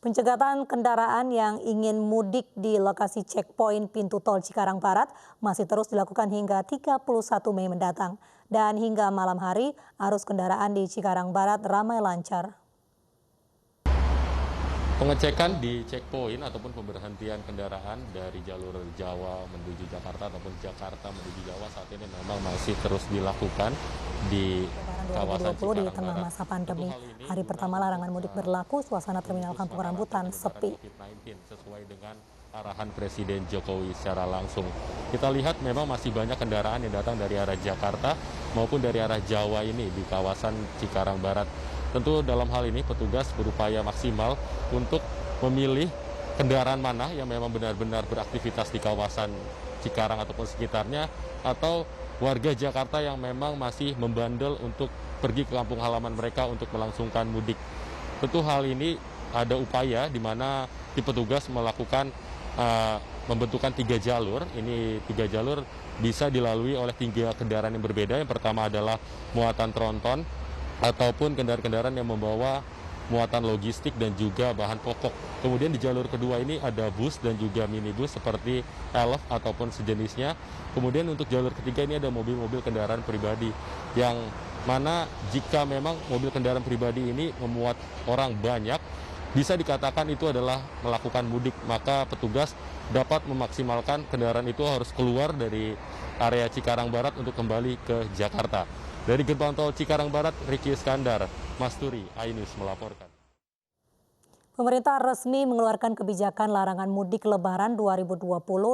Pencegatan kendaraan yang ingin mudik di lokasi checkpoint pintu tol Cikarang Barat masih terus dilakukan hingga 31 Mei mendatang. Dan hingga malam hari, arus kendaraan di Cikarang Barat ramai lancar. Pengecekan di checkpoint ataupun pemberhentian kendaraan dari jalur Jawa menuju Jakarta ataupun Jakarta menuju Jawa saat ini memang masih terus dilakukan di kawasan 2020 di Cikarang tengah Barat. masa pandemi. Hari pertama larangan mudik berlaku, suasana terminal Kampung Rambutan sepi. Sesuai dengan arahan Presiden Jokowi secara langsung. Kita lihat memang masih banyak kendaraan yang datang dari arah Jakarta maupun dari arah Jawa ini di kawasan Cikarang Barat. Tentu dalam hal ini petugas berupaya maksimal untuk memilih kendaraan mana yang memang benar-benar beraktivitas di kawasan Cikarang ataupun sekitarnya, atau warga Jakarta yang memang masih membandel untuk pergi ke kampung halaman mereka untuk melangsungkan mudik. Tentu hal ini ada upaya di mana di petugas melakukan membentukkan 3 jalur. Ini 3 jalur bisa dilalui oleh 3 kendaraan yang berbeda. Yang pertama adalah muatan tronton ataupun kendaraan-kendaraan yang membawa muatan logistik dan juga bahan pokok. Kemudian di jalur kedua ini ada bus dan juga minibus seperti elf ataupun sejenisnya. Kemudian untuk jalur ketiga ini ada mobil-mobil kendaraan pribadi, yang mana jika memang mobil kendaraan pribadi ini memuat orang banyak, bisa dikatakan itu adalah melakukan mudik, maka petugas dapat memaksimalkan kendaraan itu harus keluar dari area Cikarang Barat untuk kembali ke Jakarta. Dari gerbang tol Cikarang Barat, Ricky Iskandar, Masturi, iNews melaporkan. Pemerintah resmi mengeluarkan kebijakan larangan mudik Lebaran 2020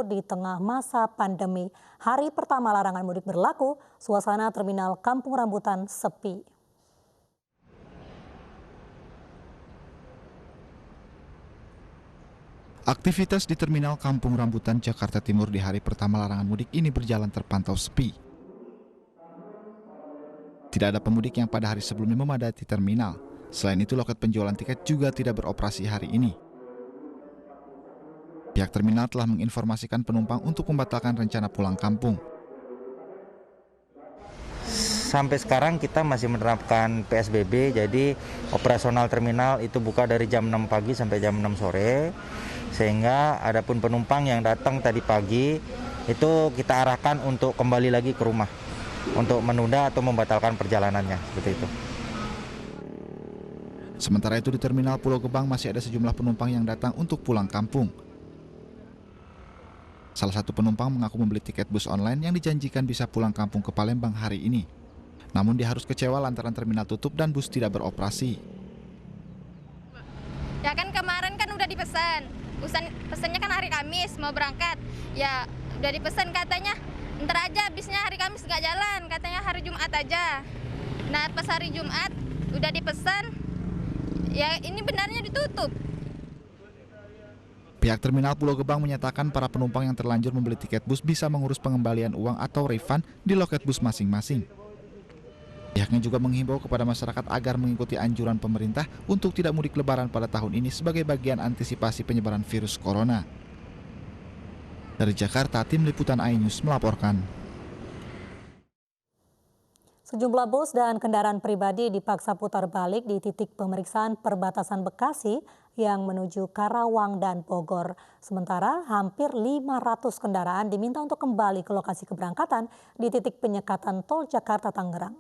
di tengah masa pandemi. Hari pertama larangan mudik berlaku, suasana terminal Kampung Rambutan sepi. Aktivitas di terminal Kampung Rambutan, Jakarta Timur di hari pertama larangan mudik ini berjalan terpantau sepi. Tidak ada pemudik yang pada hari sebelumnya memadati terminal. Selain itu, loket penjualan tiket juga tidak beroperasi hari ini. Pihak terminal telah menginformasikan penumpang untuk membatalkan rencana pulang kampung. Sampai sekarang kita masih menerapkan PSBB, jadi operasional terminal itu buka dari jam 6 pagi sampai jam 6 sore. Sehingga adapun penumpang yang datang tadi pagi itu kita arahkan untuk kembali lagi ke rumah, untuk menunda atau membatalkan perjalanannya, seperti itu. Sementara itu di terminal Pulau Gebang masih ada sejumlah penumpang yang datang untuk pulang kampung. Salah satu penumpang mengaku membeli tiket bus online yang dijanjikan bisa pulang kampung ke Palembang hari ini. Namun dia harus kecewa lantaran terminal tutup dan bus tidak beroperasi. Ya kan kemarin kan udah dipesan. Pesannya kan hari Kamis mau berangkat. Ya udah dipesan katanya. Ntar aja bisnya hari Kamis nggak jalan, katanya hari Jumat aja. Nah pas hari Jumat udah dipesan, ya ini benarnya ditutup. Pihak terminal Pulau Gebang menyatakan para penumpang yang terlanjur membeli tiket bus bisa mengurus pengembalian uang atau refund di loket bus masing-masing. Pihaknya juga menghimbau kepada masyarakat agar mengikuti anjuran pemerintah untuk tidak mudik lebaran pada tahun ini sebagai bagian antisipasi penyebaran virus corona. Dari Jakarta, Tim Liputan iNews melaporkan. Sejumlah bus dan kendaraan pribadi dipaksa putar balik di titik pemeriksaan perbatasan Bekasi yang menuju Karawang dan Bogor. Sementara hampir 500 kendaraan diminta untuk kembali ke lokasi keberangkatan di titik penyekatan tol Jakarta Tangerang.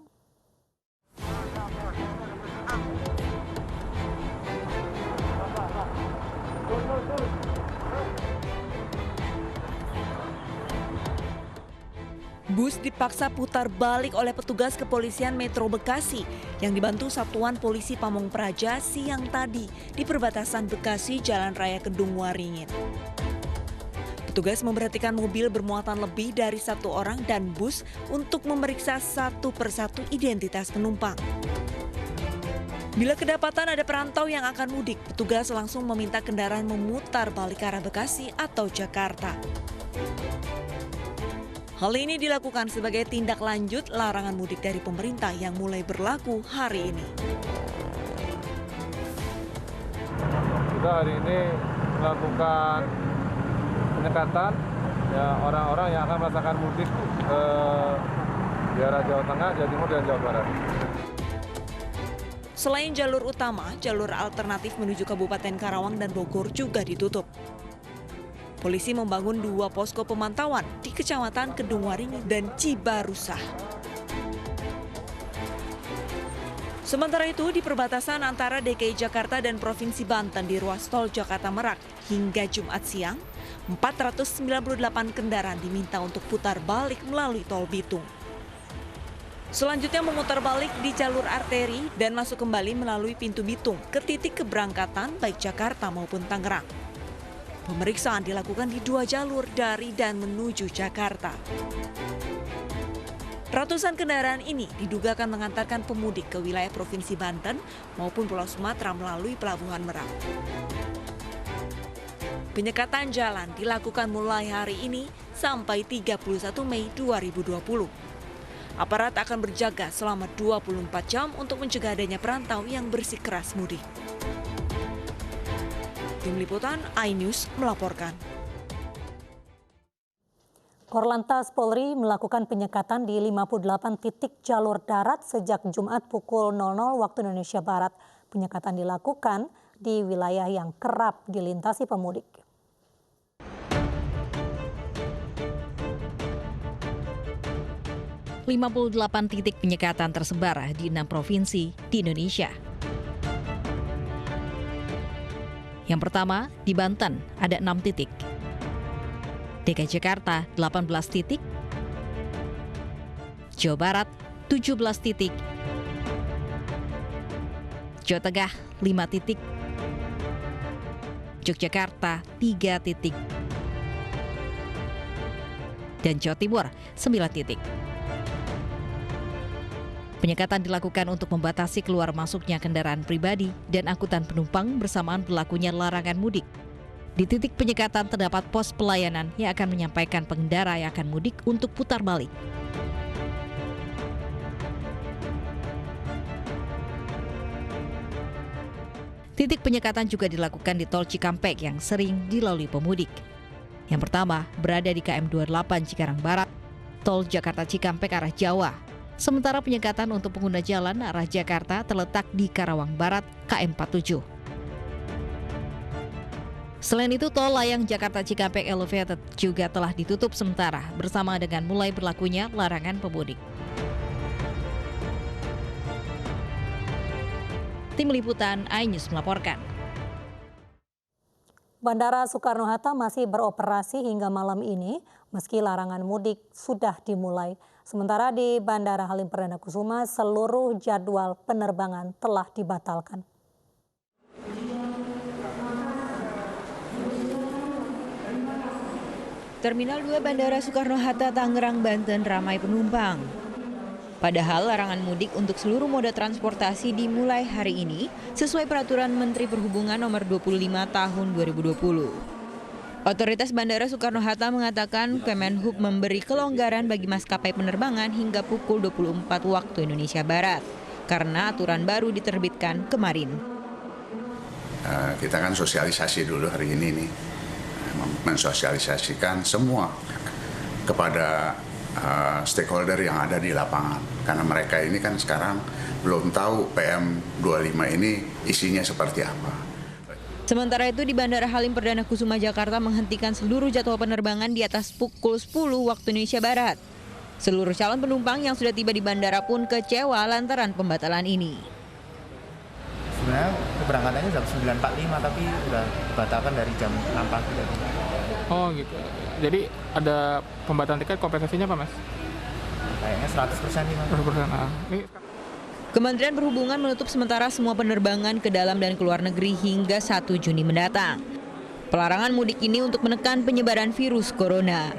Bus dipaksa putar balik oleh petugas kepolisian Metro Bekasi yang dibantu Satuan Polisi Pamong Praja siang tadi di perbatasan Bekasi Jalan Raya Kedung Waringin. Petugas memperhatikan mobil bermuatan lebih dari 1 orang dan bus untuk memeriksa satu persatu identitas penumpang. Bila kedapatan ada perantau yang akan mudik, petugas langsung meminta kendaraan memutar balik ke arah Bekasi atau Jakarta. Hal ini dilakukan sebagai tindak lanjut larangan mudik dari pemerintah yang mulai berlaku hari ini. Kita hari ini melakukan penyekatan ya orang-orang yang akan melaksanakan mudik ke daerah Jawa Tengah, Jawa Timur, dan Jawa Barat. Selain jalur utama, jalur alternatif menuju Kabupaten Karawang dan Bogor juga ditutup. Polisi membangun 2 posko pemantauan di Kecamatan Kedungwaringin dan Cibarusah. Sementara itu, di perbatasan antara DKI Jakarta dan Provinsi Banten di ruas tol Jakarta Merak hingga Jumat siang, 498 kendaraan diminta untuk putar balik melalui tol Bitung. Selanjutnya memutar balik di jalur arteri dan masuk kembali melalui pintu Bitung ke titik keberangkatan baik Jakarta maupun Tangerang. Pemeriksaan dilakukan di 2 jalur dari dan menuju Jakarta. Ratusan kendaraan ini diduga akan mengantarkan pemudik ke wilayah Provinsi Banten maupun Pulau Sumatera melalui Pelabuhan Merak. Penyekatan jalan dilakukan mulai hari ini sampai 31 Mei 2020. Aparat akan berjaga selama 24 jam untuk mencegah adanya perantau yang bersikeras mudik. Tim Liputan iNews melaporkan. Korlantas Polri melakukan penyekatan di 58 titik jalur darat sejak Jumat pukul 00 waktu Indonesia Barat. Penyekatan dilakukan di wilayah yang kerap dilintasi pemudik. ...58 titik penyekatan tersebar di 6 provinsi di Indonesia. Yang pertama, di Banten ada 6 titik. DKI Jakarta 18 titik. Jawa Barat 17 titik. Jawa Tengah 5 titik. Yogyakarta 3 titik. Dan Jawa Timur 9 titik. Penyekatan dilakukan untuk membatasi keluar masuknya kendaraan pribadi dan angkutan penumpang bersamaan berlakunya larangan mudik. Di titik penyekatan terdapat pos pelayanan yang akan menyampaikan pengendara yang akan mudik untuk putar balik. Titik penyekatan juga dilakukan di Tol Cikampek yang sering dilalui pemudik. Yang pertama berada di KM 28 Cikarang Barat, Tol Jakarta Cikampek arah Jawa. Sementara penyekatan untuk pengguna jalan arah Jakarta terletak di Karawang Barat, KM 47. Selain itu, tol layang Jakarta Cikampek Elevated juga telah ditutup sementara bersama dengan mulai berlakunya larangan pemudik. Tim Liputan iNews melaporkan. Bandara Soekarno-Hatta masih beroperasi hingga malam ini meski larangan mudik sudah dimulai. Sementara di Bandara Halim Perdana Kusuma seluruh jadwal penerbangan telah dibatalkan. Terminal 2 Bandara Soekarno-Hatta Tangerang, Banten ramai penumpang. Padahal larangan mudik untuk seluruh moda transportasi dimulai hari ini sesuai Peraturan Menteri Perhubungan Nomor 25 Tahun 2020. Otoritas Bandara Soekarno-Hatta mengatakan Kemenhub memberi kelonggaran bagi maskapai penerbangan hingga pukul 24 waktu Indonesia Barat karena aturan baru diterbitkan kemarin. Kita kan sosialisasi dulu hari ini nih, mensosialisasikan semua kepada stakeholder yang ada di lapangan. Karena mereka ini kan sekarang belum tahu PM25 ini isinya seperti apa. Sementara itu di Bandara Halim Perdana Kusuma Jakarta menghentikan seluruh jadwal penerbangan di atas pukul 10 waktu Indonesia Barat. Seluruh calon penumpang yang sudah tiba di bandara pun kecewa lantaran pembatalan ini. Sebenarnya keberangkatannya jam 9.45 tapi sudah dibatalkan dari jam 6 pagi. Oh gitu. Jadi ada pembatalan tiket, kompensasinya apa Mas? Kayaknya 100% nih Mas. 100%. Kementerian Perhubungan menutup sementara semua penerbangan ke dalam dan keluar negeri hingga 1 Juni mendatang. Pelarangan mudik ini untuk menekan penyebaran virus corona.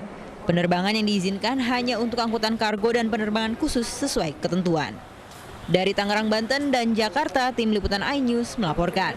Penerbangan yang diizinkan hanya untuk angkutan kargo dan penerbangan khusus sesuai ketentuan. Dari Tangerang, Banten dan Jakarta, Tim Liputan iNews melaporkan.